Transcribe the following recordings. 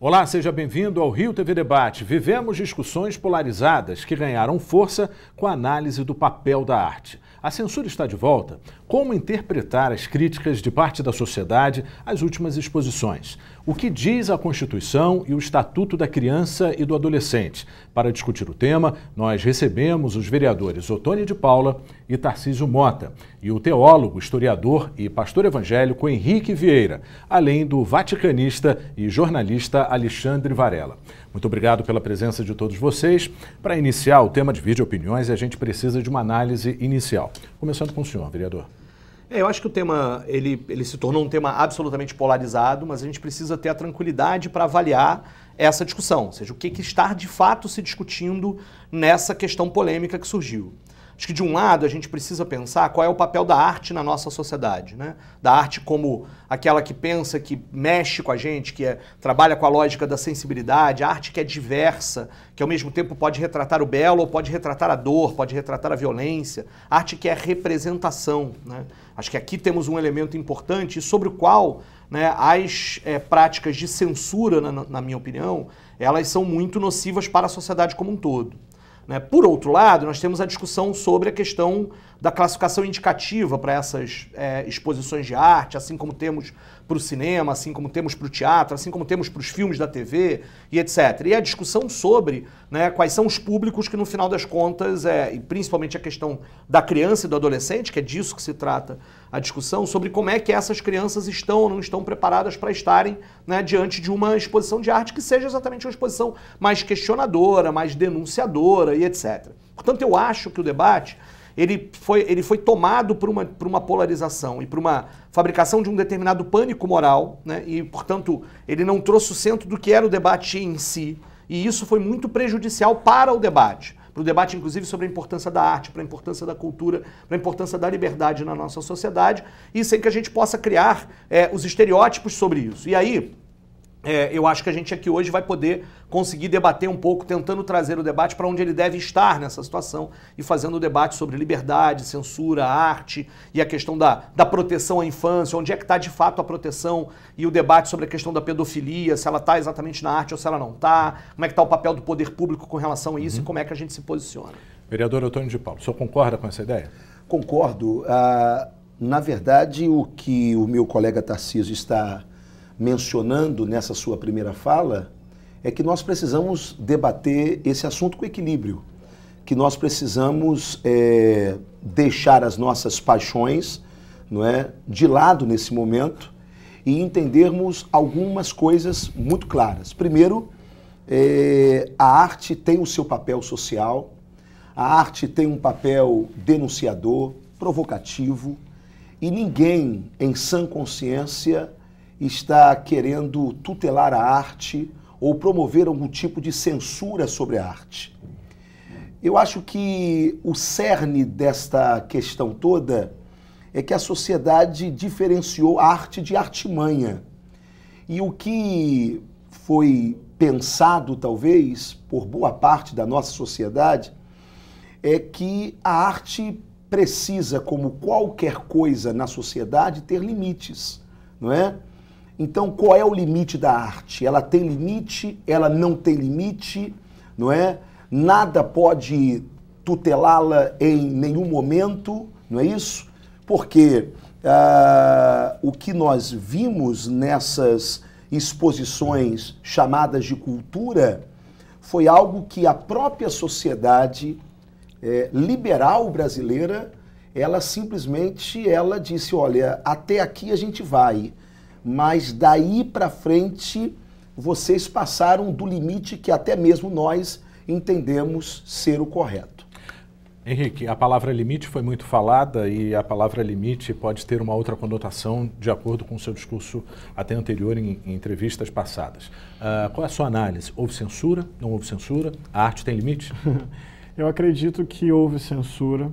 Olá, seja bem-vindo ao Rio TV Debate. Vivemos discussões polarizadas que ganharam força com a análise do papel da arte. A censura está de volta? Como interpretar as críticas de parte da sociedade às últimas exposições? O que diz a Constituição e o Estatuto da Criança e do Adolescente? Para discutir o tema, nós recebemos os vereadores Ottoni de Paula e Tarcísio Mota e o teólogo, historiador e pastor evangélico Henrique Vieira, além do vaticanista e jornalista Alexandre Varela. Muito obrigado pela presença de todos vocês. Para iniciar, o tema divide opiniões e a gente precisa de uma análise inicial. Começando com o senhor, vereador. Eu acho que o tema ele se tornou um tema absolutamente polarizado, mas a gente precisa ter a tranquilidade para avaliar essa discussão, ou seja, o que está de fato se discutindo nessa questão polêmica que surgiu. Acho que de um lado a gente precisa pensar qual é o papel da arte na nossa sociedade, né? Da arte como aquela que pensa, que mexe com a gente, trabalha com a lógica da sensibilidade, a arte que é diversa, que ao mesmo tempo pode retratar o belo ou pode retratar a dor, pode retratar a violência, arte que é representação, né? Acho que aqui temos um elemento importante sobre o qual, né, as práticas de censura, na minha opinião, elas são muito nocivas para a sociedade como um todo. Por outro lado, nós temos a discussão sobre a questão da classificação indicativa para essas exposições de arte, assim como temos para o cinema, assim como temos para o teatro, assim como temos para os filmes da TV e etc. E a discussão sobre, né, quais são os públicos que no final das contas, e principalmente a questão da criança e do adolescente, que é disso que se trata a discussão, sobre como é que essas crianças estão ou não estão preparadas para estarem, né, diante de uma exposição de arte que seja exatamente uma exposição mais questionadora, mais denunciadora e etc. Portanto, eu acho que o debate ele foi tomado por uma polarização e por uma fabricação de um determinado pânico moral, né? E, portanto, ele não trouxe o centro do que era o debate em si, e isso foi muito prejudicial para o debate, inclusive sobre a importância da arte, para a importância da cultura, para a importância da liberdade na nossa sociedade, e sem que a gente possa criar os estereótipos sobre isso. E aí, eu acho que a gente aqui hoje vai poder conseguir debater um pouco, tentando trazer o debate para onde ele deve estar nessa situação e fazendo o debate sobre liberdade, censura, arte e a questão da proteção à infância, onde é que está de fato a proteção e o debate sobre a questão da pedofilia, se ela está exatamente na arte ou se ela não está, como é que está o papel do poder público com relação a isso e como é que a gente se posiciona. Vereador Ottoni de Paula, o senhor concorda com essa ideia? Concordo. Na verdade, o que o meu colega Tarcísio está mencionando nessa sua primeira fala é que nós precisamos debater esse assunto com equilíbrio, que nós precisamos deixar as nossas paixões, não é, de lado nesse momento e entendermos algumas coisas muito claras. Primeiro, a arte tem o seu papel social, a arte tem um papel denunciador, provocativo, e ninguém em sã consciência está querendo tutelar a arte ou promover algum tipo de censura sobre a arte. Eu acho que o cerne desta questão toda é que a sociedade diferenciou a arte de artimanha. E o que foi pensado, talvez, por boa parte da nossa sociedade, é que a arte precisa, como qualquer coisa na sociedade, ter limites, não é? Então, qual é o limite da arte? Ela tem limite, ela não tem limite, não é? Nada pode tutelá-la em nenhum momento, não é isso? Porque o que nós vimos nessas exposições chamadas de cultura foi algo que a própria sociedade liberal brasileira, ela simplesmente disse, olha, até aqui a gente vai, mas daí para frente vocês passaram do limite que até mesmo nós entendemos ser o correto. Henrique, a palavra limite foi muito falada e a palavra limite pode ter uma outra conotação de acordo com o seu discurso até anterior em entrevistas passadas. Qual é a sua análise? Houve censura? Não houve censura? A arte tem limite? Eu acredito que houve censura.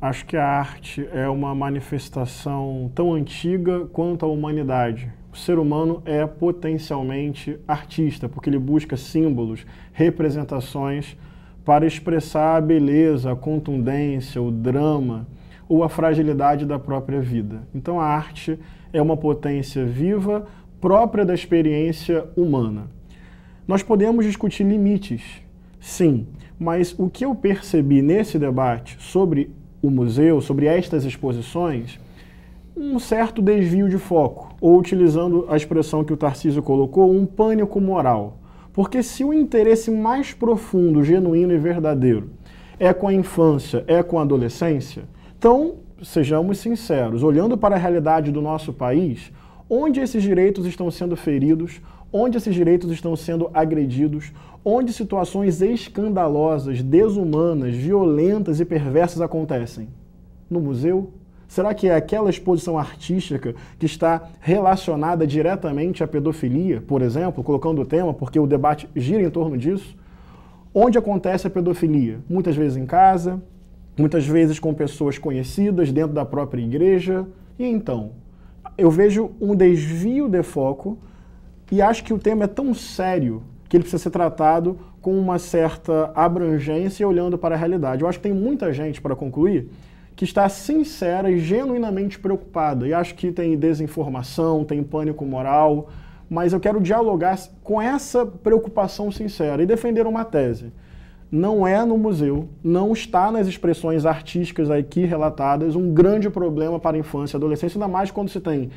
Acho que a arte é uma manifestação tão antiga quanto a humanidade. O ser humano é potencialmente artista, porque ele busca símbolos, representações para expressar a beleza, a contundência, o drama ou a fragilidade da própria vida. Então a arte é uma potência viva, própria da experiência humana. Nós podemos discutir limites, sim, mas o que eu percebi nesse debate sobre o museu, sobre estas exposições, um certo desvio de foco, ou utilizando a expressão que o Tarcísio colocou, um pânico moral. Porque se o interesse mais profundo, genuíno e verdadeiro é com a infância, é com a adolescência, então, sejamos sinceros, olhando para a realidade do nosso país, onde esses direitos estão sendo feridos, onde esses direitos estão sendo agredidos, onde situações escandalosas, desumanas, violentas e perversas acontecem? No museu? Será que é aquela exposição artística que está relacionada diretamente à pedofilia, por exemplo, colocando o tema, porque o debate gira em torno disso? Onde acontece a pedofilia? Muitas vezes em casa, muitas vezes com pessoas conhecidas dentro da própria igreja. E então, eu vejo um desvio de foco e acho que o tema é tão sério que ele precisa ser tratado com uma certa abrangência olhando para a realidade. Eu acho que tem muita gente, para concluir, que está sincera e genuinamente preocupada. E acho que tem desinformação, tem pânico moral, mas eu quero dialogar com essa preocupação sincera e defender uma tese. Não é no museu, não está nas expressões artísticas aqui relatadas um grande problema para a infância e adolescência, ainda mais quando se tem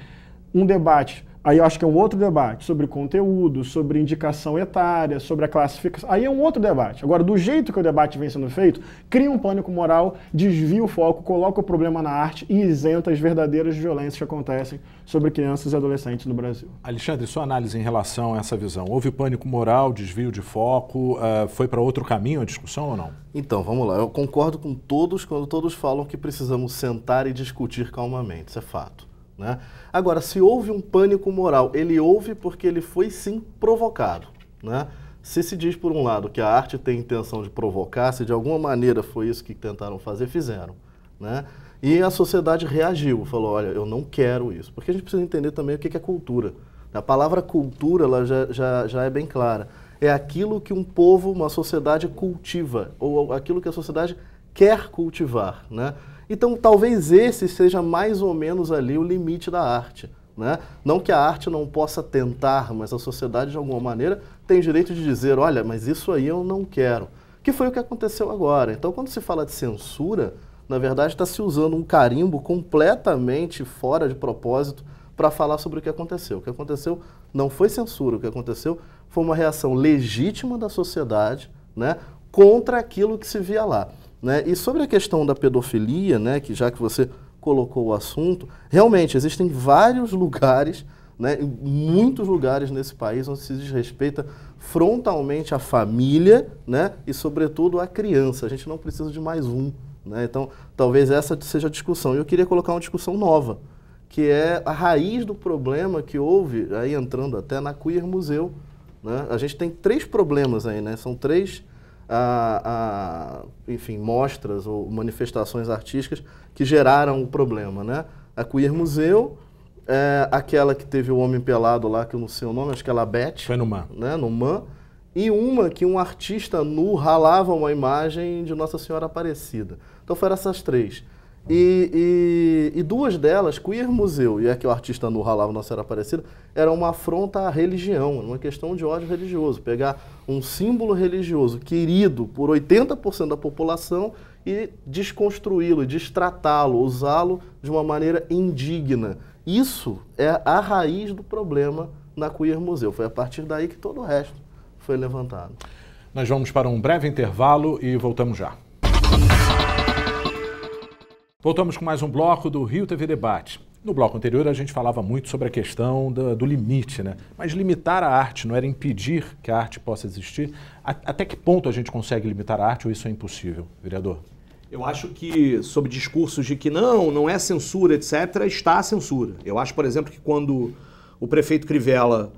um debate, aí eu acho que é um outro debate, sobre conteúdo, sobre indicação etária, sobre a classificação, aí é um outro debate. Agora, do jeito que o debate vem sendo feito, cria um pânico moral, desvia o foco, coloca o problema na arte e isenta as verdadeiras violências que acontecem sobre crianças e adolescentes no Brasil. Alexandre, sua análise em relação a essa visão. Houve pânico moral, desvio de foco, foi para outro caminho a discussão ou não? Então, vamos lá. Eu concordo com todos quando todos falam que precisamos sentar e discutir calmamente. Isso é fato. Né? Agora, se houve um pânico moral, ele houve porque ele foi sim provocado. Né? Se diz por um lado que a arte tem intenção de provocar, se de alguma maneira foi isso que tentaram fazer, fizeram. Né? E a sociedade reagiu, falou, olha, eu não quero isso. Porque a gente precisa entender também o que é cultura. A palavra cultura ela já é bem clara. É aquilo que um povo, uma sociedade cultiva, ou aquilo que a sociedade quer cultivar. Né? Então, talvez esse seja mais ou menos ali o limite da arte. Né? Não que a arte não possa tentar, mas a sociedade, de alguma maneira, tem direito de dizer, olha, mas isso aí eu não quero. Que foi o que aconteceu agora. Então, quando se fala de censura, na verdade está se usando um carimbo completamente fora de propósito para falar sobre o que aconteceu. O que aconteceu não foi censura, o que aconteceu foi uma reação legítima da sociedade, né, contra aquilo que se via lá. Né? E sobre a questão da pedofilia, né, que já que você colocou o assunto, realmente existem vários lugares, né, muitos lugares nesse país onde se desrespeita frontalmente a família, né, e sobretudo a criança. A gente não precisa de mais um. Né? Então, talvez essa seja a discussão. E eu queria colocar uma discussão nova, que é a raiz do problema que houve, aí entrando até na Queer Museu. Né? A gente tem 3 problemas aí, né? São 3... enfim, mostras ou manifestações artísticas que geraram o problema, né? A Queer Museu, aquela que teve o homem pelado lá, que eu não sei o nome, acho que é Labete. Foi no MAN. Né? No MAN. E uma que um artista nu ralava uma imagem de Nossa Senhora Aparecida. Então foram essas 3. E 2 delas, Queer Museu e a que o artista nu ralava Nossa Senhora Aparecida, era uma afronta à religião, uma questão de ódio religioso. Pegar um símbolo religioso querido por 80% da população e desconstruí-lo, destratá-lo, usá-lo de uma maneira indigna. Isso é a raiz do problema na Queer Museu. Foi a partir daí que todo o resto foi levantado. Nós vamos para um breve intervalo e voltamos já. Voltamos com mais um bloco do Rio TV Debate. No bloco anterior a gente falava muito sobre a questão do limite, né? Mas limitar a arte não era impedir que a arte possa existir? Até que ponto a gente consegue limitar a arte ou isso é impossível, vereador? Eu acho que, sob discursos de que não é censura, etc., está a censura. Eu acho, por exemplo, que quando o prefeito Crivella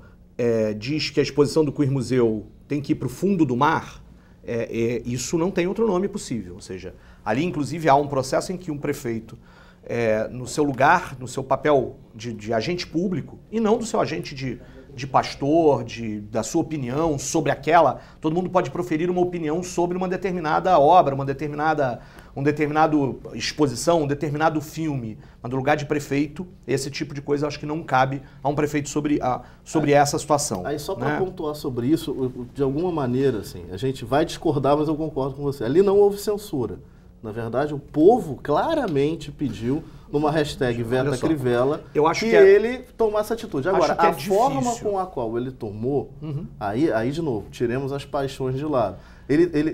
diz que a exposição do Queer Museu tem que ir para o fundo do mar, isso não tem outro nome possível. Ou seja, ali, inclusive, há um processo em que um prefeito, no seu lugar, no seu papel de agente público, e não do seu agente de pastor, da sua opinião sobre aquela... Todo mundo pode proferir uma opinião sobre uma determinada obra, uma determinada exposição, um determinado filme, mas no lugar de prefeito, esse tipo de coisa eu acho que não cabe a um prefeito sobre essa situação. Aí só para pontuar sobre isso, de alguma maneira, assim, a gente vai discordar, mas eu concordo com você. Ali não houve censura. Na verdade, o povo claramente pediu, numa hashtag Veta Crivella, que ele tomasse atitude. Agora, a forma com a qual ele tomou, aí de novo, tiremos as paixões de lado.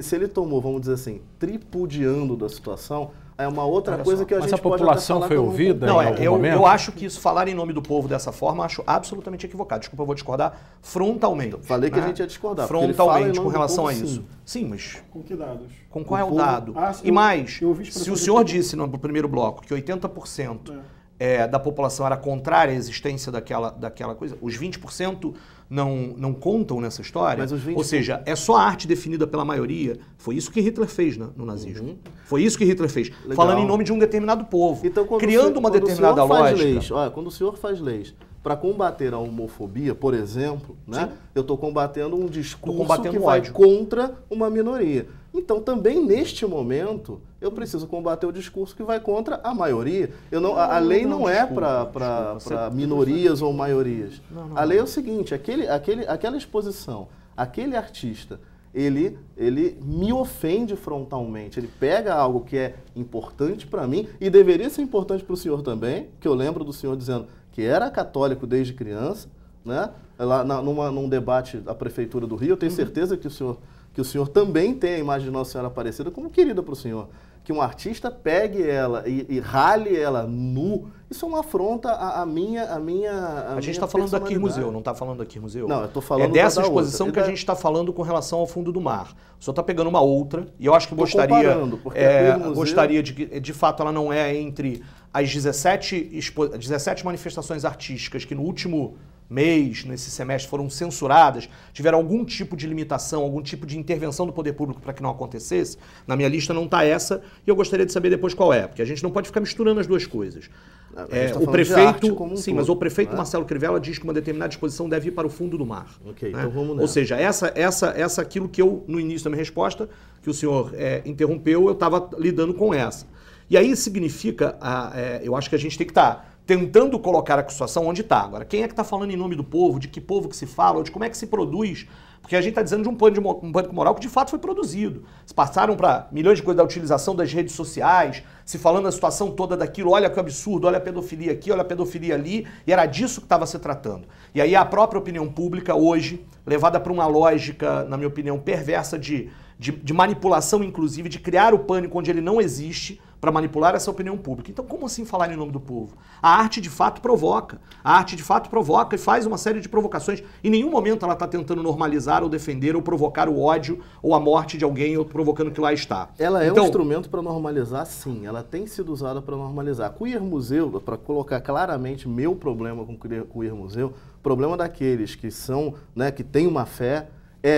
Se ele tomou, vamos dizer assim, tripudiando da situação, é uma outra coisa que a gente pode até falar. Mas a população foi ouvida em algum momento? Eu acho que isso, falar em nome do povo dessa forma, eu acho absolutamente equivocado. Desculpa, eu vou discordar frontalmente. Falei que a gente ia discordar. Frontalmente com relação a isso. Sim, mas... Com que dados? Com qual é o dado? E mais, se o senhor disse no primeiro bloco que 80% da população era contrária à existência daquela coisa, os 20% não contam nessa história, ou seja, é só a arte definida pela maioria. Foi isso que Hitler fez no nazismo. Foi isso que Hitler fez, falando em nome de um determinado povo, então, criando uma determinada lógica. Quando o senhor faz leis para combater a homofobia, por exemplo, né, eu estou combatendo um discurso que vai contra uma minoria. Então, também neste momento, eu preciso combater o discurso que vai contra a maioria. A lei não é para minorias ou maiorias. A lei é o seguinte, aquela exposição, aquele artista, ele me ofende frontalmente. Ele pega algo que é importante para mim e deveria ser importante para o senhor também, que eu lembro do senhor dizendo que era católico desde criança, né? Lá num debate da Prefeitura do Rio, eu tenho certeza que o senhor também tem a imagem de Nossa Senhora Aparecida como querida para o senhor. Que um artista pegue ela e rale ela nu, isso é uma afronta à minha A gente está falando daqui museu, não está falando daqui museu? Não, eu estou falando dessa exposição que a gente está falando com relação ao fundo do mar. O senhor está pegando uma outra, e eu acho que gostaria de fato, ela não é entre as 17 manifestações artísticas que no último mês, nesse semestre, foram censuradas, tiveram algum tipo de limitação, algum tipo de intervenção do poder público para que não acontecesse. Na minha lista não está essa, e eu gostaria de saber depois qual é, porque a gente não pode ficar misturando as duas coisas. O prefeito, mas o prefeito Marcelo Crivella diz que uma determinada exposição deve ir para o fundo do mar. Então vamos nessa. Ou seja, essa aquilo que eu, no início da minha resposta, que o senhor interrompeu, eu estava lidando com essa. E aí significa, eu acho que a gente tem que estar tentando colocar a situação onde está. Agora, quem é que está falando em nome do povo, de que povo que se fala, ou de como é que se produz? Porque a gente está dizendo de um pânico moral que de fato foi produzido. Se passaram para milhões de coisas da utilização das redes sociais, se falando da situação toda daquilo, olha que absurdo, olha a pedofilia aqui, olha a pedofilia ali, e era disso que estava se tratando. E aí a própria opinião pública hoje, levada para uma lógica, na minha opinião, perversa de manipulação, inclusive, de criar o pânico onde ele não existe, para manipular essa opinião pública. Então, como assim falar em nome do povo? A arte, de fato, provoca. A arte, de fato, provoca e faz uma série de provocações. Em nenhum momento ela está tentando normalizar ou defender ou provocar o ódio ou a morte de alguém ou provocando que lá está. Ela é um instrumento para normalizar, sim. Ela tem sido usada para normalizar. Queer Museu, para colocar claramente meu problema com o Queer Museu, problema daqueles que são, né, que têm uma fé,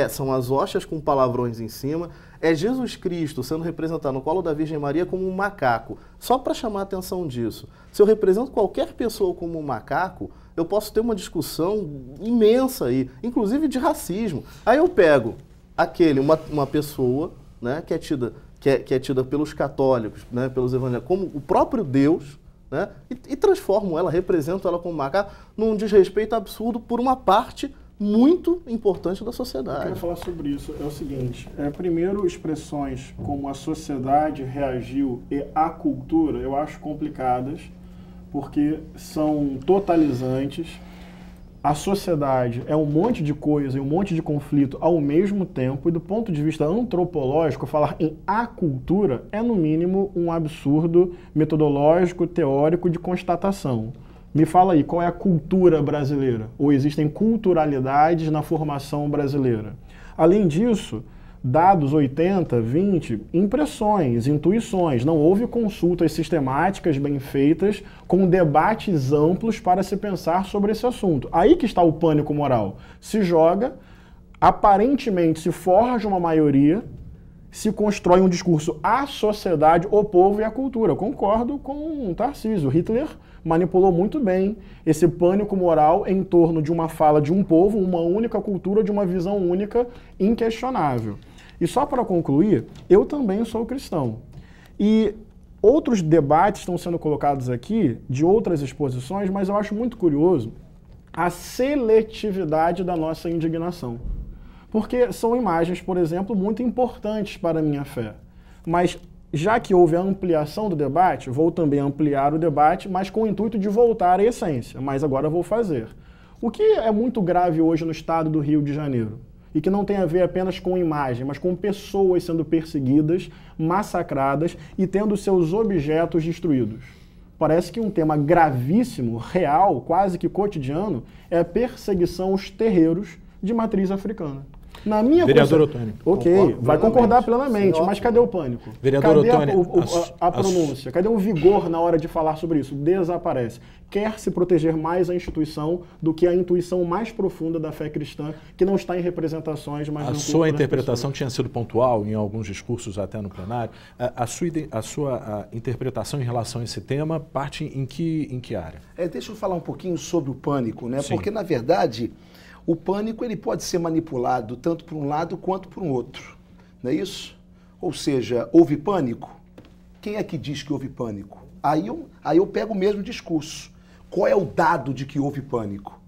são as hóstias com palavrões em cima, é Jesus Cristo sendo representado no colo da Virgem Maria como um macaco. Só para chamar a atenção disso. Se eu represento qualquer pessoa como um macaco, eu posso ter uma discussão imensa aí, inclusive de racismo. Aí eu pego uma pessoa, né, que é tida pelos católicos, né, pelos evangélicos, como o próprio Deus, né, e transformo ela, represento ela como macaco, num desrespeito absurdo por uma parte muito importante da sociedade. Eu quero falar sobre isso. É o seguinte, primeiro, expressões como a sociedade reagiu e a cultura, eu acho complicadas, porque são totalizantes. A sociedade é um monte de coisa e um monte de conflito ao mesmo tempo, e do ponto de vista antropológico, falar em a cultura é, no mínimo, um absurdo metodológico, teórico de constatação. Me fala aí, qual é a cultura brasileira? Ou existem culturalidades na formação brasileira? Além disso, dados 80, 20, impressões, intuições. Não houve consultas sistemáticas bem feitas com debates amplos para se pensar sobre esse assunto. Aí que está o pânico moral. Se joga, aparentemente se forja uma maioria, se constrói um discurso à sociedade, o povo e a cultura. Eu concordo com o Tarcísio. Hitler manipulou muito bem esse pânico moral em torno de uma fala de um povo, uma única cultura, de uma visão única, inquestionável. E só para concluir, eu também sou cristão. E outros debates estão sendo colocados aqui, de outras exposições, mas eu acho muito curioso a seletividade da nossa indignação. Porque são imagens, por exemplo, muito importantes para a minha fé. Mas, já que houve a ampliação do debate, vou também ampliar o debate, mas com o intuito de voltar à essência. Mas agora vou fazer. O que é muito grave hoje no estado do Rio de Janeiro? E que não tem a ver apenas com imagem, mas com pessoas sendo perseguidas, massacradas e tendo seus objetos destruídos. Parece que um tema gravíssimo, real, quase que cotidiano, é a perseguição aos terreiros de matriz africana. Na minha Vereador Ottoni. Ok, vai concordar plenamente, mas cadê o pânico? Vereador cadê Ottoni, a pronúncia? Cadê o vigor na hora de falar sobre isso? Desaparece. Quer se proteger mais a instituição do que a intuição mais profunda da fé cristã, que não está em representações, mas a sua interpretação tinha sido pontual em alguns discursos até no plenário. A sua interpretação em relação a esse tema parte em que área? Deixa eu falar um pouquinho sobre o pânico, né? Sim. Porque, na verdade, o pânico ele pode ser manipulado tanto por um lado quanto por um outro, não é isso? Ou seja, houve pânico? Quem é que diz que houve pânico? Aí eu pego o mesmo discurso. Qual é o dado de que houve pânico?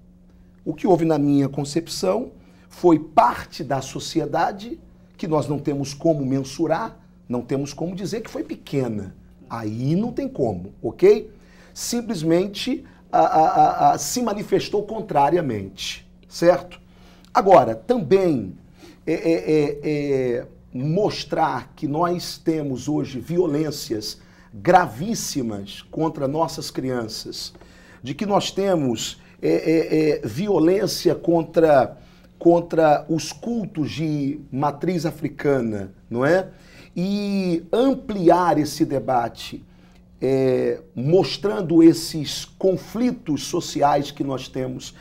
O que houve na minha concepção foi parte da sociedade que nós não temos como mensurar, não temos como dizer que foi pequena. Aí não tem como, ok? Simplesmente se manifestou contrariamente. Certo? Agora, também mostrar que nós temos hoje violências gravíssimas contra nossas crianças, de que nós temos violência contra os cultos de matriz africana, não é? E ampliar esse debate, mostrando esses conflitos sociais que nós temos,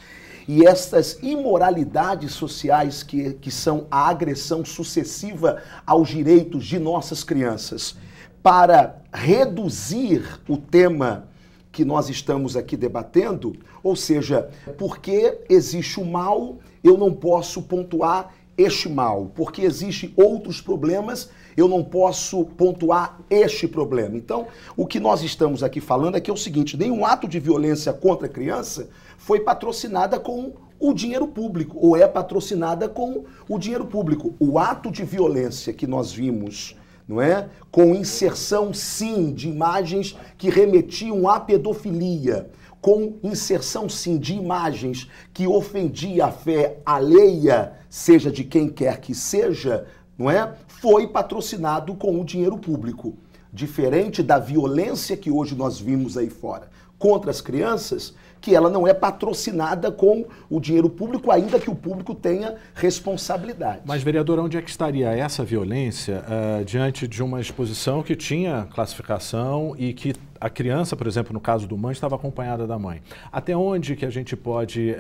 e essas imoralidades sociais que são a agressão sucessiva aos direitos de nossas crianças, para reduzir o tema que nós estamos aqui debatendo, ou seja, porque existe o mal, eu não posso pontuar este mal, porque existem outros problemas, eu não posso pontuar este problema. Então, o que nós estamos aqui falando é que é o seguinte, nenhum ato de violência contra a criança foi patrocinada com o dinheiro público, ou é patrocinada com o dinheiro público. O ato de violência que nós vimos, não é? Com inserção, sim, de imagens que remetiam à pedofilia, com inserção, sim, de imagens que ofendiam a fé alheia, seja de quem quer que seja, não é? Foi patrocinado com o dinheiro público. Diferente da violência que hoje nós vimos aí fora contra as crianças, que ela não é patrocinada com o dinheiro público, ainda que o público tenha responsabilidade. Mas, vereador, onde é que estaria essa violência diante de uma exposição que tinha classificação e que a criança, por exemplo, no caso do mãe, estava acompanhada da mãe? Até onde que a gente pode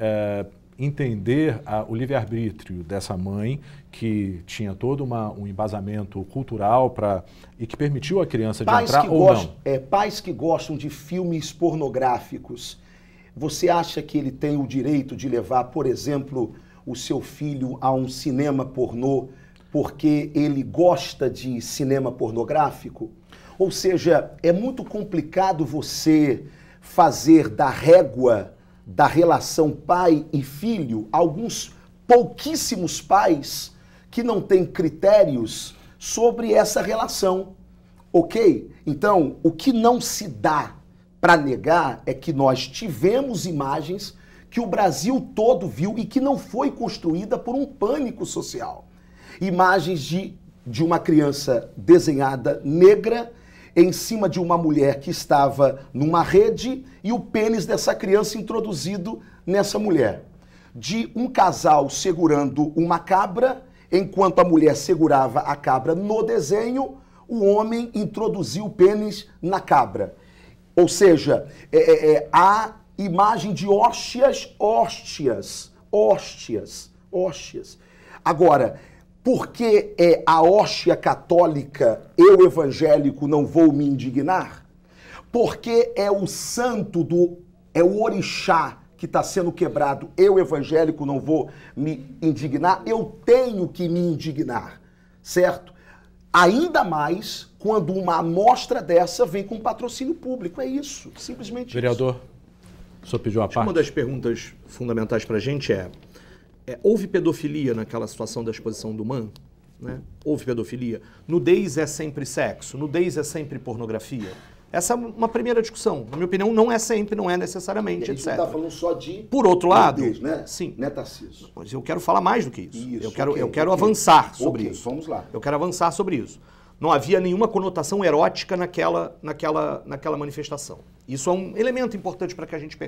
entender o livre-arbítrio dessa mãe que tinha todo um embasamento cultural e que permitiu a criança de entrar ou não? Pais que gostam de filmes pornográficos, você acha que ele tem o direito de levar, por exemplo, o seu filho a um cinema pornô porque ele gosta de cinema pornográfico? Ou seja, é muito complicado você fazer da régua da relação pai e filho, alguns pouquíssimos pais que não têm critérios sobre essa relação, ok? Então, o que não se dá para negar é que nós tivemos imagens que o Brasil todo viu e que não foi construída por um pânico social. Imagens de uma criança desenhada negra em cima de uma mulher que estava numa rede e o pênis dessa criança introduzido nessa mulher. De um casal segurando uma cabra, enquanto a mulher segurava a cabra no desenho, o homem introduziu o pênis na cabra. Ou seja, a imagem de hóstias. Agora, porque é a hóstia católica, eu evangélico não vou me indignar? Porque é o santo é o orixá que está sendo quebrado, eu evangélico não vou me indignar? Eu tenho que me indignar, certo? Ainda mais quando uma amostra dessa vem com patrocínio público. É isso, simplesmente Vereador, o senhor pediu a parte? Uma das perguntas fundamentais para a gente houve pedofilia naquela situação da exposição do MAN? Né? Houve pedofilia? Nudez é sempre sexo? Nudez é sempre pornografia? Essa é uma primeira discussão. Na minha opinião, não é sempre, não é necessariamente, a gente etc. não está falando só de... Por outro lado... Nudez, né? Sim. Né, Tarcísio? Mas eu quero falar mais do que isso. Eu quero ok. avançar sobre isso. Vamos lá. Eu quero avançar sobre isso. Não havia nenhuma conotação erótica naquela manifestação. Isso é um elemento importante para que a gente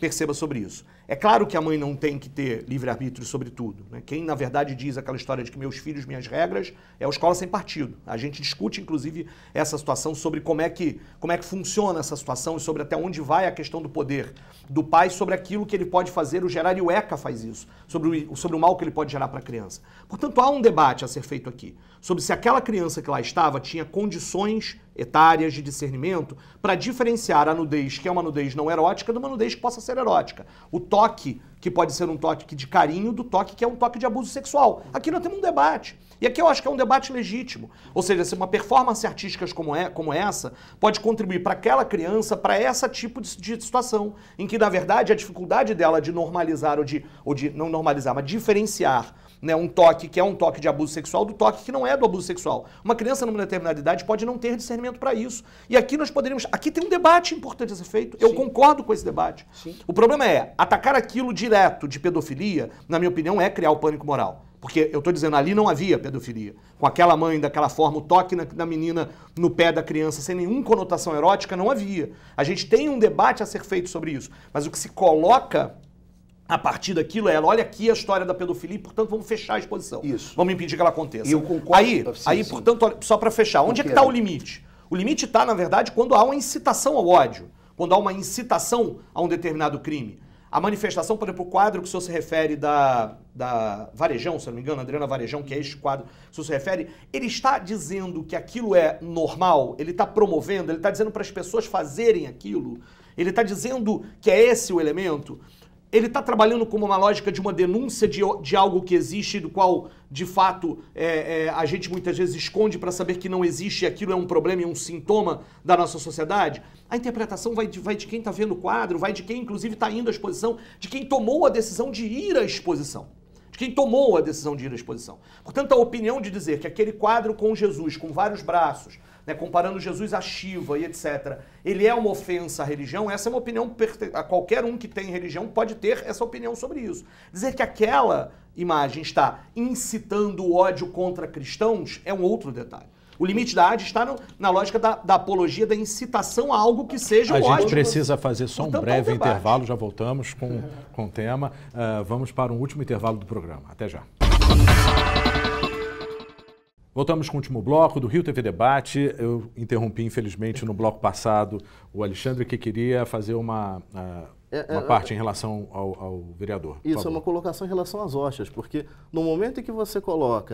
perceba sobre isso. É claro que a mãe não tem que ter livre-arbítrio sobre tudo. Né? Quem, na verdade, diz aquela história de que meus filhos, minhas regras, é a escola sem partido. A gente discute, inclusive, essa situação sobre como é que funciona essa situação e sobre até onde vai a questão do poder do pai sobre aquilo que ele pode fazer. O Gerard Ueca faz isso, sobre o mal que ele pode gerar para a criança. Portanto, há um debate a ser feito aqui sobre se aquela criança que lá estava tinha condições etárias de discernimento para diferenciar a nudez, que é uma nudez não erótica, de uma nudez que possa ser erótica. O toque, que pode ser um toque de carinho, do toque que é um toque de abuso sexual. Aqui nós temos um debate. E aqui eu acho que é um debate legítimo. Ou seja, se uma performance artística como essa pode contribuir para aquela criança, para esse tipo de situação, em que, na verdade, a dificuldade dela de normalizar, ou de não normalizar, mas diferenciar, né, um toque que é um toque de abuso sexual do toque que não é do abuso sexual. Uma criança numa determinada idade pode não ter discernimento para isso. E aqui nós poderíamos... Aqui tem um debate importante a ser feito. Eu concordo com esse debate. Sim. O problema é, atacar aquilo direto de pedofilia, na minha opinião, é criar o pânico moral. Porque eu estou dizendo, ali não havia pedofilia. Com aquela mãe, daquela forma, o toque na menina no pé da criança, sem nenhuma conotação erótica, não havia. A gente tem um debate a ser feito sobre isso. Mas o que se coloca a partir daquilo olha aqui a história da pedofilia e, portanto, vamos fechar a exposição. Isso. Vamos impedir que ela aconteça. E eu concordo. Aí, portanto, olha, só para fechar, onde é que está o limite? O limite está, na verdade, quando há uma incitação ao ódio, quando há uma incitação a um determinado crime. A manifestação, por exemplo, o quadro que o senhor se refere da Varejão, se não me engano, Adriana Varejão, que é este quadro que o senhor se refere, ele está dizendo que aquilo é normal, ele está promovendo, ele está dizendo para as pessoas fazerem aquilo, ele está dizendo que é esse o elemento. Ele está trabalhando como uma lógica de uma denúncia de algo que existe, do qual, de fato, a gente muitas vezes esconde para saber que não existe e aquilo é um problema e um sintoma da nossa sociedade. A interpretação vai de quem está vendo o quadro, vai de quem, inclusive, está indo à exposição, de quem tomou a decisão de ir à exposição. De quem tomou a decisão de ir à exposição. Portanto, a opinião de dizer que aquele quadro com Jesus, com vários braços, né, comparando Jesus a Shiva e etc., ele é uma ofensa à religião, essa é uma opinião, a qualquer um que tem religião pode ter essa opinião sobre isso. Dizer que aquela imagem está incitando o ódio contra cristãos é um outro detalhe. O limite da AD está na lógica da apologia, da incitação a algo que seja o ódio. A gente precisa fazer só um breve debate. intervalo, já voltamos com o tema. Vamos para um último intervalo do programa. Até já. Voltamos com o último bloco do Rio TV Debate. Eu interrompi, infelizmente, no bloco passado o Alexandre, que queria fazer uma parte em relação ao vereador. Isso, é uma colocação em relação às hóstias, porque no momento em que você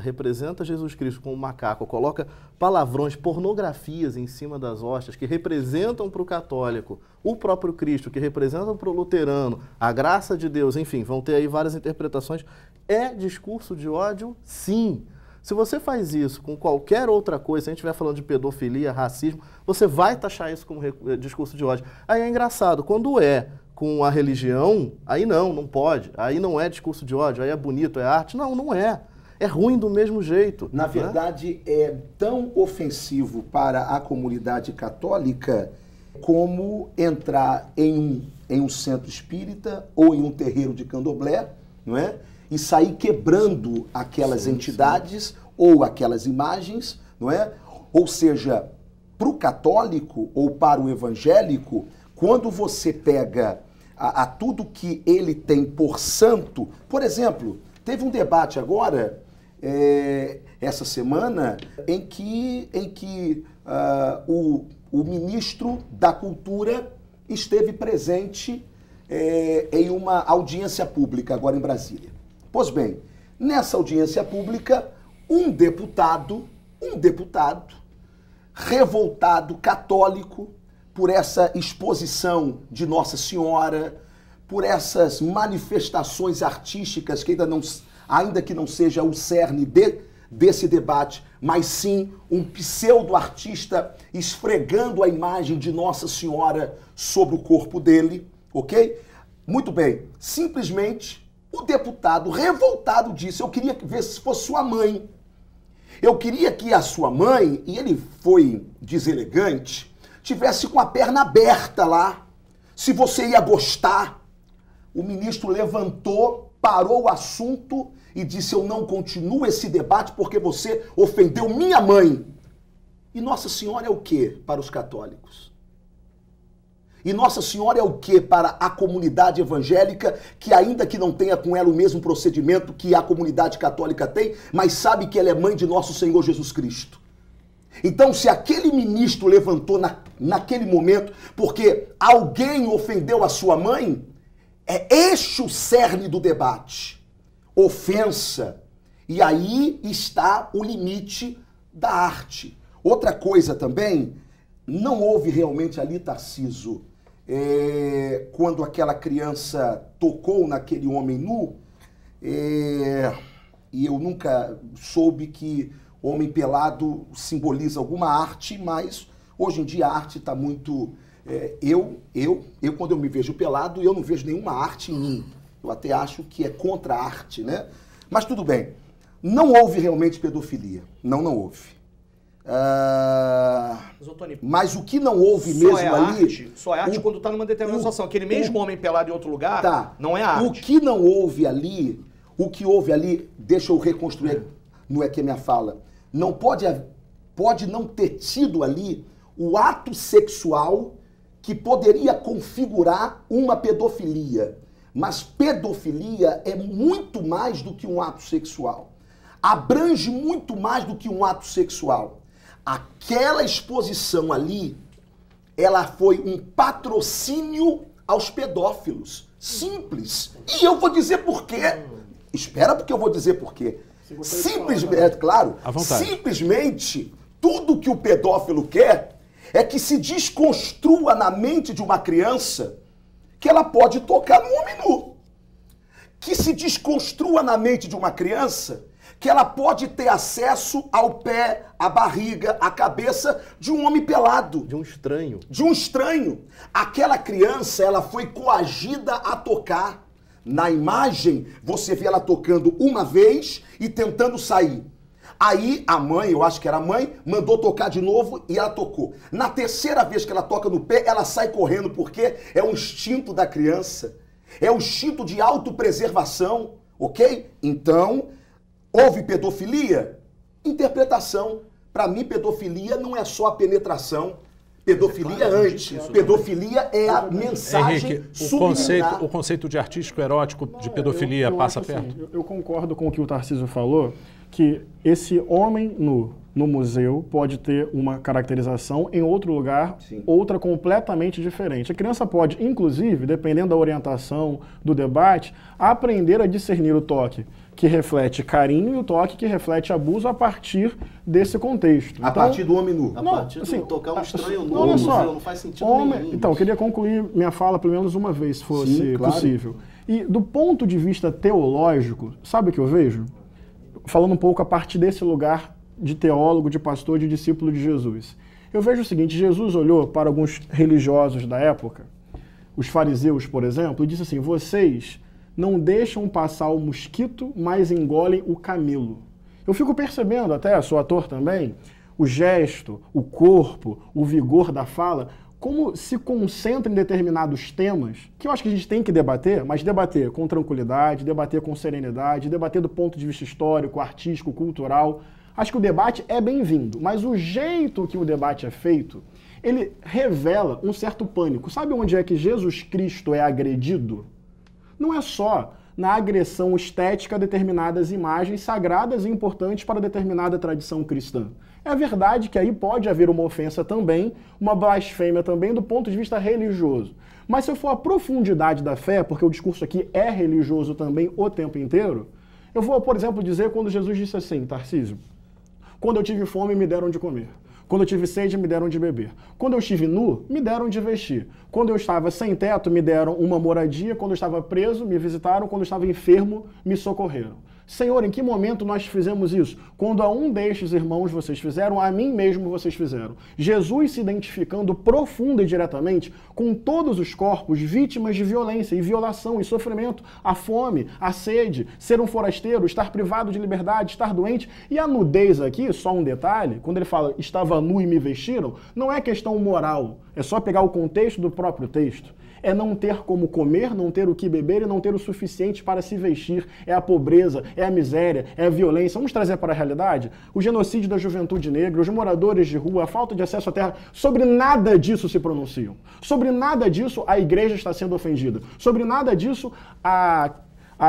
representa Jesus Cristo como um macaco, coloca palavrões, pornografias em cima das hóstias, que representam para o católico o próprio Cristo, que representam para o luterano a graça de Deus, enfim, vão ter aí várias interpretações. É discurso de ódio? Sim. Se você faz isso com qualquer outra coisa, se a gente estiver falando de pedofilia, racismo, você vai taxar isso como discurso de ódio. Aí é engraçado, quando é com a religião, aí não pode. Aí não é discurso de ódio, aí é bonito, é arte. Não, não é. É ruim do mesmo jeito. Na verdade, é tão ofensivo para a comunidade católica como entrar em um centro espírita ou em um terreiro de candomblé, não é? E sair quebrando aquelas entidades ou aquelas imagens, não é? Ou seja, para o católico ou para o evangélico, quando você pega a tudo que ele tem por santo, por exemplo, teve um debate agora, essa semana, em que o ministro da Cultura esteve presente em uma audiência pública agora em Brasília. Pois bem, nessa audiência pública, um deputado revoltado, católico, por essa exposição de Nossa Senhora, por essas manifestações artísticas que ainda que não seja o cerne desse debate, mas sim um pseudo-artista esfregando a imagem de Nossa Senhora sobre o corpo dele, ok? Muito bem, simplesmente o deputado revoltado disse, eu queria ver se fosse sua mãe. Eu queria que a sua mãe, e ele foi deselegante, tivesse com a perna aberta lá, se você ia gostar. O ministro levantou, parou o assunto e disse, eu não continuo esse debate porque você ofendeu minha mãe. E Nossa Senhora é o quê para os católicos? E Nossa Senhora é o quê para a comunidade evangélica, que ainda que não tenha com ela o mesmo procedimento que a comunidade católica tem, mas sabe que ela é mãe de nosso Senhor Jesus Cristo? Então, se aquele ministro levantou naquele momento porque alguém ofendeu a sua mãe, é este o cerne do debate. Ofensa. E aí está o limite da arte. Outra coisa também, não houve realmente ali, Tarciso, quando aquela criança tocou naquele homem nu, e eu nunca soube que homem pelado simboliza alguma arte, mas hoje em dia a arte está muito... quando eu me vejo pelado, eu não vejo nenhuma arte em mim. Eu até acho que é contra a arte, né? Mas tudo bem. Não houve realmente pedofilia. Não houve. Mas o que não houve mesmo ali... Só é arte quando está numa determinada situação. Aquele mesmo homem pelado em outro lugar, não é arte. O que não houve ali, deixa eu reconstruir, não é que é minha fala, não pode não ter tido ali o ato sexual que poderia configurar uma pedofilia. Mas pedofilia é muito mais do que um ato sexual. Abrange muito mais do que um ato sexual. Aquela exposição ali, ela foi um patrocínio aos pedófilos. Simples. E eu vou dizer por quê. Espera, porque eu vou dizer por quê. Simplesmente, claro, simplesmente, tudo que o pedófilo quer é que se desconstrua na mente de uma criança que ela pode tocar no homem nu. Que se desconstrua na mente de uma criança que ela pode ter acesso ao pé, à barriga, à cabeça de um homem pelado. De um estranho. De um estranho. Aquela criança, ela foi coagida a tocar. Na imagem, você vê ela tocando uma vez e tentando sair. Aí a mãe, eu acho que era a mãe, mandou tocar de novo e ela tocou. Na terceira vez que ela toca no pé, ela sai correndo, porque é um instinto da criança. É um instinto de autopreservação, ok? Então, houve pedofilia? Interpretação. Para mim, pedofilia não é só a penetração. Pedofilia é antes. Pedofilia é a mensagem Henrique, subliminar. o conceito de artístico erótico de pedofilia passa perto? Assim, eu concordo com o que o Tarciso falou, que esse homem no museu pode ter uma caracterização em outro lugar, Sim. outra completamente diferente. A criança pode, inclusive, dependendo da orientação do debate, aprender a discernir o toque que reflete carinho e o toque que reflete abuso a partir desse contexto. A partir do homem nu. A partir de tocar um estranho nu olha no só, museu, não faz sentido nenhum. Então, eu queria concluir minha fala pelo menos uma vez, se fosse Sim, claro. possível. E do ponto de vista teológico, sabe o que eu vejo? Falando um pouco a partir desse lugar de teólogo, de pastor, de discípulo de Jesus. Eu vejo o seguinte, Jesus olhou para alguns religiosos da época, os fariseus, por exemplo, e disse assim, vocês não deixam passar o mosquito, mas engolem o camelo. Eu fico percebendo até, sou ator também, o gesto, o corpo, o vigor da fala, como se concentra em determinados temas, que eu acho que a gente tem que debater, mas debater com tranquilidade, debater com serenidade, debater do ponto de vista histórico, artístico, cultural. Acho que o debate é bem-vindo, mas o jeito que o debate é feito, ele revela um certo pânico. Sabe onde é que Jesus Cristo é agredido? Não é só na agressão estética a determinadas imagens sagradas e importantes para determinada tradição cristã. É verdade que aí pode haver uma ofensa também, uma blasfêmia também do ponto de vista religioso. Mas se eu for a profundidade da fé, porque o discurso aqui é religioso também o tempo inteiro, eu vou, por exemplo, dizer quando Jesus disse assim, Tarcísio, quando eu tive fome me deram de comer. Quando eu tive sede, me deram de beber. Quando eu estive nu, me deram de vestir. Quando eu estava sem teto, me deram uma moradia. Quando eu estava preso, me visitaram. Quando eu estava enfermo, me socorreram. Senhor, em que momento nós fizemos isso? Quando a um destes irmãos vocês fizeram, a mim mesmo vocês fizeram. Jesus se identificando profunda e diretamente com todos os corpos vítimas de violência e violação e sofrimento, a fome, a sede, ser um forasteiro, estar privado de liberdade, estar doente. E a nudez aqui, só um detalhe, quando ele fala estava nu e me vestiram, não é questão moral, é só pegar o contexto do próprio texto. É não ter como comer, não ter o que beber e não ter o suficiente para se vestir. É a pobreza, é a miséria, é a violência. Vamos trazer para a realidade? O genocídio da juventude negra, os moradores de rua, a falta de acesso à terra. Sobre nada disso se pronunciam. Sobre nada disso a igreja está sendo ofendida. Sobre nada disso a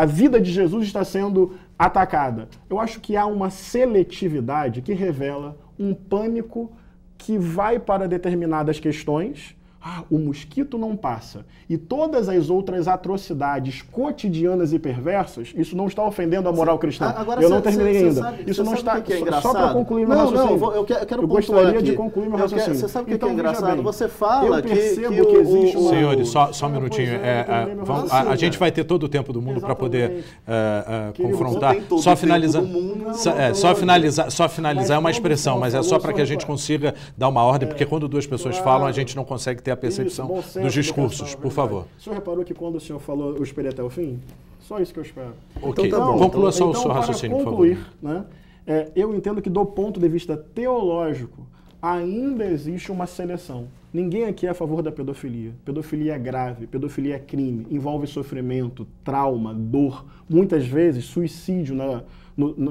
vida de Jesus está sendo atacada. Eu acho que há uma seletividade que revela um pânico que vai para determinadas questões. O mosquito não passa. E todas as outras atrocidades cotidianas e perversas, isso não está ofendendo a moral cristã. Agora, eu não terminei ainda. Sabe, isso não está. Que é só para concluir meu raciocínio. Não, eu quero gostaria aqui. de concluir meu raciocínio. Você sabe o então, que é engraçado? Bem, você fala que existe uma... Senhores, só um minutinho. A gente vai ter todo o tempo do mundo para poder confrontar. Só finalizar é uma expressão, mas é só para que a gente consiga dar uma ordem, porque quando duas pessoas falam, a gente não consegue ter a percepção dos discursos, por favor. O senhor reparou que quando o senhor falou, eu esperei até o fim? Só isso que eu espero. Ok, então, tá bom. Conclua só o seu raciocínio, por favor. Né, eu entendo que do ponto de vista teológico, ainda existe uma seleção. Ninguém aqui é a favor da pedofilia. Pedofilia é grave, pedofilia é crime, envolve sofrimento, trauma, dor, muitas vezes suicídio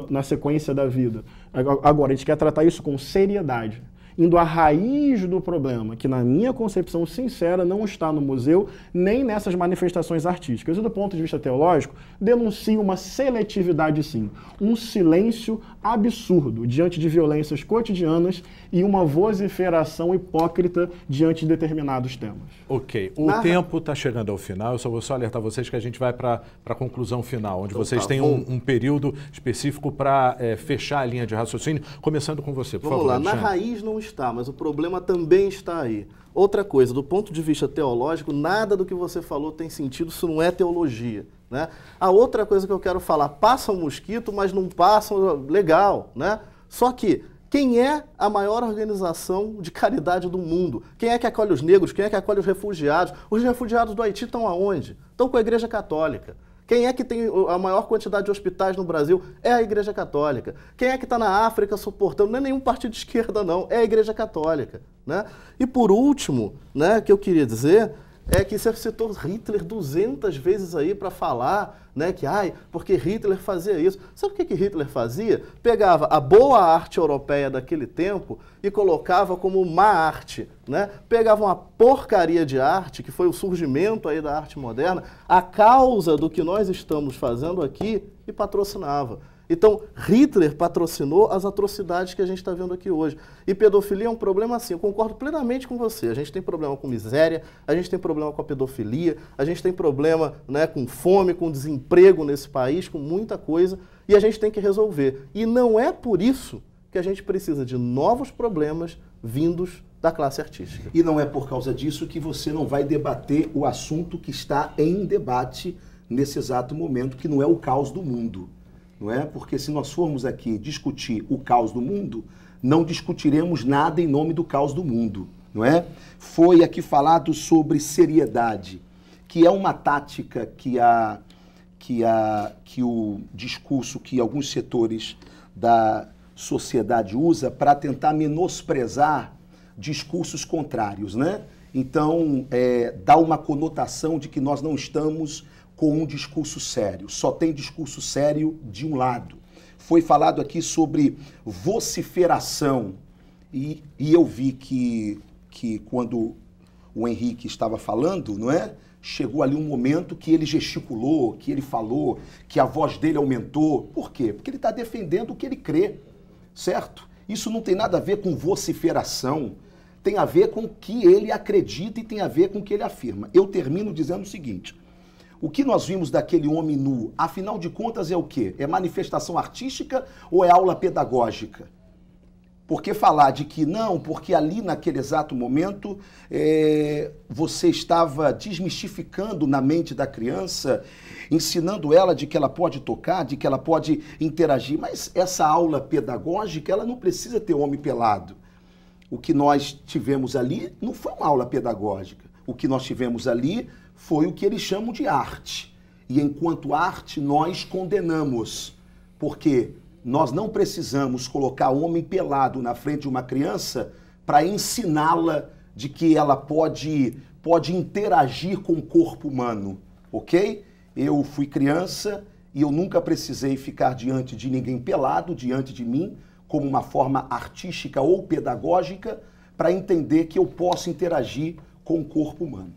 na sequência da vida. Agora, a gente quer tratar isso com seriedade, indo à raiz do problema, que na minha concepção sincera não está no museu, nem nessas manifestações artísticas. E do ponto de vista teológico, denuncia uma seletividade sim, um silêncio absurdo diante de violências cotidianas e uma vociferação hipócrita diante de determinados temas. Ok, o tempo está chegando ao final, eu só vou alertar vocês que a gente vai para a conclusão final, onde vocês têm um período específico para fechar a linha de raciocínio, começando com você, por favor. Vamos lá, na raiz não está, mas o problema também está aí. Outra coisa, do ponto de vista teológico, nada do que você falou tem sentido se não é teologia, né? A outra coisa que eu quero falar, passa um mosquito, mas não passa, legal, né? Só que, quem é a maior organização de caridade do mundo? Quem é que acolhe os negros? Quem é que acolhe os refugiados? Os refugiados do Haiti estão aonde? Estão com a Igreja Católica. Quem é que tem a maior quantidade de hospitais no Brasil? É a Igreja Católica. Quem é que está na África suportando? Não é nenhum partido de esquerda, não. É a Igreja Católica, né? E por último, né, que eu queria dizer é que você citou Hitler 200 vezes aí para falar, né, que porque Hitler fazia isso. Sabe o que Hitler fazia? Pegava a boa arte europeia daquele tempo e colocava como má arte, né? Pegava uma porcaria de arte, que foi o surgimento aí da arte moderna, a causa do que nós estamos fazendo aqui, e patrocinava. Então, Hitler patrocinou as atrocidades que a gente está vendo aqui hoje. E pedofilia é um problema assim, eu concordo plenamente com você. A gente tem problema com miséria, a gente tem problema com a pedofilia, a gente tem problema, né, com fome, com desemprego nesse país, com muita coisa, e a gente tem que resolver. E não é por isso que a gente precisa de novos problemas vindos da classe artística. E não é por causa disso que você não vai debater o assunto que está em debate nesse exato momento, que não é o caos do mundo. Não é? Porque se nós formos aqui discutir o caos do mundo, não discutiremos nada em nome do caos do mundo, não é? Foi aqui falado sobre seriedade, que é uma tática que o discurso que alguns setores da sociedade usa para tentar menosprezar discursos contrários, né? Então, dá uma conotação de que nós não estamos com um discurso sério. Só tem discurso sério de um lado. Foi falado aqui sobre vociferação. E eu vi que quando o Henrique estava falando, não é? Chegou ali um momento que ele gesticulou, que ele falou, que a voz dele aumentou. Por quê? Porque ele está defendendo o que ele crê, certo? Isso não tem nada a ver com vociferação. Tem a ver com o que ele acredita e tem a ver com o que ele afirma. Eu termino dizendo o seguinte: o que nós vimos daquele homem nu, afinal de contas, é o quê? É manifestação artística ou é aula pedagógica? Por que falar de que não, porque ali naquele exato momento você estava desmistificando na mente da criança, ensinando ela de que ela pode tocar, de que ela pode interagir. Mas essa aula pedagógica, ela não precisa ter homem pelado. O que nós tivemos ali não foi uma aula pedagógica. O que nós tivemos ali foi o que eles chamam de arte. E enquanto arte, nós condenamos. Porque nós não precisamos colocar homem pelado na frente de uma criança para ensiná-la de que ela pode interagir com o corpo humano, ok? Eu fui criança e eu nunca precisei ficar diante de ninguém pelado, diante de mim, como uma forma artística ou pedagógica, para entender que eu posso interagir com o corpo humano.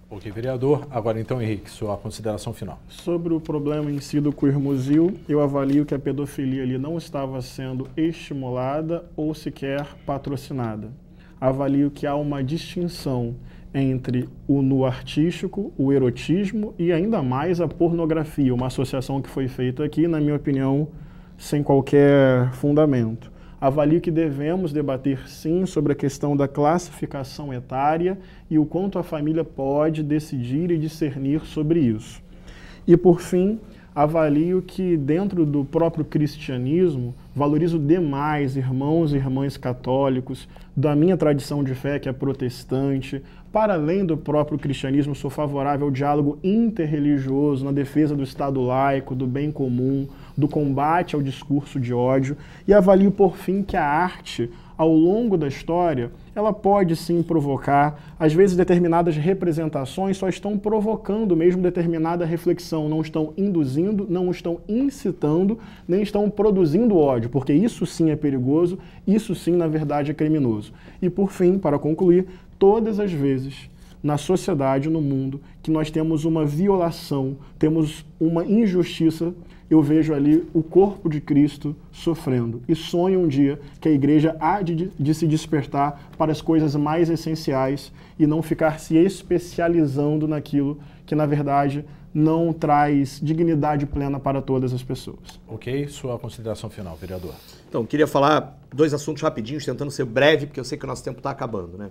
Ok, vereador. Agora então, Henrique, sua consideração final. Sobre o problema em si do queermuzil, eu avalio que a pedofilia ali não estava sendo estimulada ou sequer patrocinada. Avalio que há uma distinção entre o nu artístico, o erotismo e ainda mais a pornografia, uma associação que foi feita aqui, na minha opinião, sem qualquer fundamento. Avalio que devemos debater, sim, sobre a questão da classificação etária e o quanto a família pode decidir e discernir sobre isso. E, por fim, avalio que, dentro do próprio cristianismo, valorizo demais irmãos e irmãs católicos, da minha tradição de fé, que é protestante. Para além do próprio cristianismo, sou favorável ao diálogo interreligioso, na defesa do Estado laico, do bem comum, do combate ao discurso de ódio, e avalio, por fim, que a arte, ao longo da história, ela pode sim provocar, às vezes determinadas representações só estão provocando mesmo determinada reflexão, não estão induzindo, não estão incitando, nem estão produzindo ódio, porque isso sim é perigoso, isso sim, na verdade, é criminoso. E por fim, para concluir, todas as vezes na sociedade, no mundo, que nós temos uma violação, temos uma injustiça, eu vejo ali o corpo de Cristo sofrendo. E sonho um dia que a igreja há de se despertar para as coisas mais essenciais e não ficar se especializando naquilo que, na verdade, não traz dignidade plena para todas as pessoas. Ok, sua consideração final, vereador. Então, queria falar dois assuntos rapidinhos, tentando ser breve, porque eu sei que o nosso tempo está acabando, né?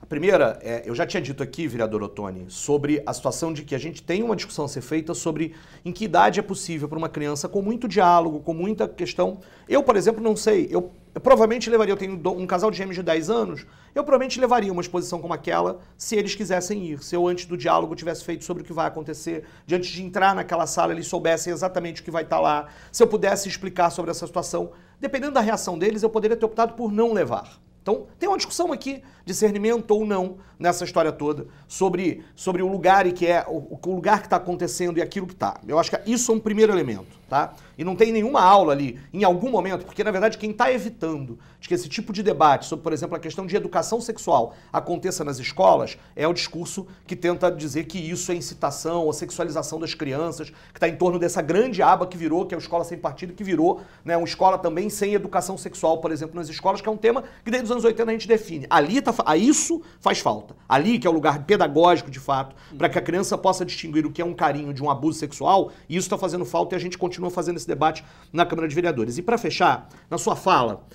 A primeira, eu já tinha dito aqui, vereador Ottoni, sobre a situação de que a gente tem uma discussão a ser feita sobre em que idade é possível para uma criança com muito diálogo, com muita questão. Eu, por exemplo, não sei, eu provavelmente levaria, eu tenho um casal de gêmeos de 10 anos, eu provavelmente levaria uma exposição como aquela se eles quisessem ir, se eu antes do diálogo tivesse feito sobre o que vai acontecer, de antes de entrar naquela sala eles soubessem exatamente o que vai estar lá, se eu pudesse explicar sobre essa situação. Dependendo da reação deles, eu poderia ter optado por não levar. Então, tem uma discussão aqui, discernimento ou não, nessa história toda, sobre o lugar e que é o lugar que está acontecendo e aquilo que está. Eu acho que isso é um primeiro elemento, tá? E não tem nenhuma aula ali, em algum momento, porque, na verdade, quem está evitando de que esse tipo de debate sobre, por exemplo, a questão de educação sexual aconteça nas escolas, é o discurso que tenta dizer que isso é incitação ou sexualização das crianças, que está em torno dessa grande aba que virou, que é a escola sem partido, que virou, né, uma escola também sem educação sexual, por exemplo, nas escolas, que é um tema que desde os anos 80 a gente define. Isso faz falta. Ali, que é o lugar pedagógico, de fato, para que a criança possa distinguir o que é um carinho de um abuso sexual, e isso está fazendo falta e a gente continua fazendo esse debate na Câmara de Vereadores. E para fechar, na sua fala,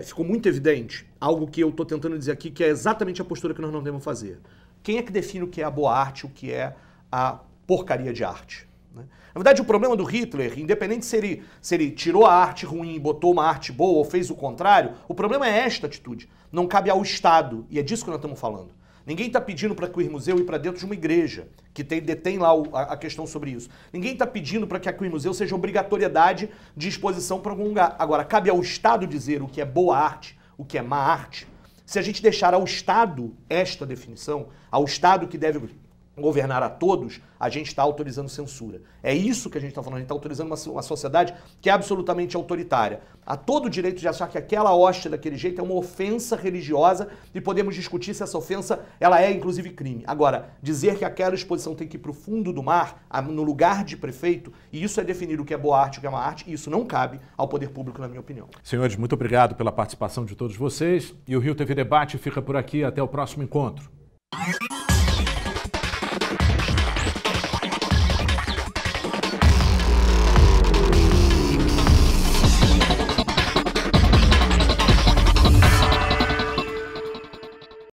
ficou muito evidente algo que eu estou tentando dizer aqui, que é exatamente a postura que nós não devemos fazer. Quem é que define o que é a boa arte, o que é a porcaria de arte? Né? Na verdade, o problema do Hitler, independente se ele tirou a arte ruim e botou uma arte boa ou fez o contrário, o problema é esta atitude. Não cabe ao Estado, e é disso que nós estamos falando. Ninguém está pedindo para que o Queer-Museu ir para dentro de uma igreja, que detém lá a questão sobre isso. Ninguém está pedindo para que a Queer-Museu seja obrigatoriedade de exposição para algum lugar. Agora, cabe ao Estado dizer o que é boa arte, o que é má arte. Se a gente deixar ao Estado esta definição, ao Estado que deve governar a todos, a gente está autorizando censura. É isso que a gente está falando, a gente está autorizando uma sociedade que é absolutamente autoritária. Há todo o direito de achar que aquela hóstia daquele jeito é uma ofensa religiosa e podemos discutir se essa ofensa ela é inclusive crime. Agora, dizer que aquela exposição tem que ir para o fundo do mar, no lugar de prefeito, e isso é definir o que é boa arte e o que é má arte, isso não cabe ao poder público, na minha opinião. Senhores, muito obrigado pela participação de todos vocês e o Rio TV Debate fica por aqui. Até o próximo encontro.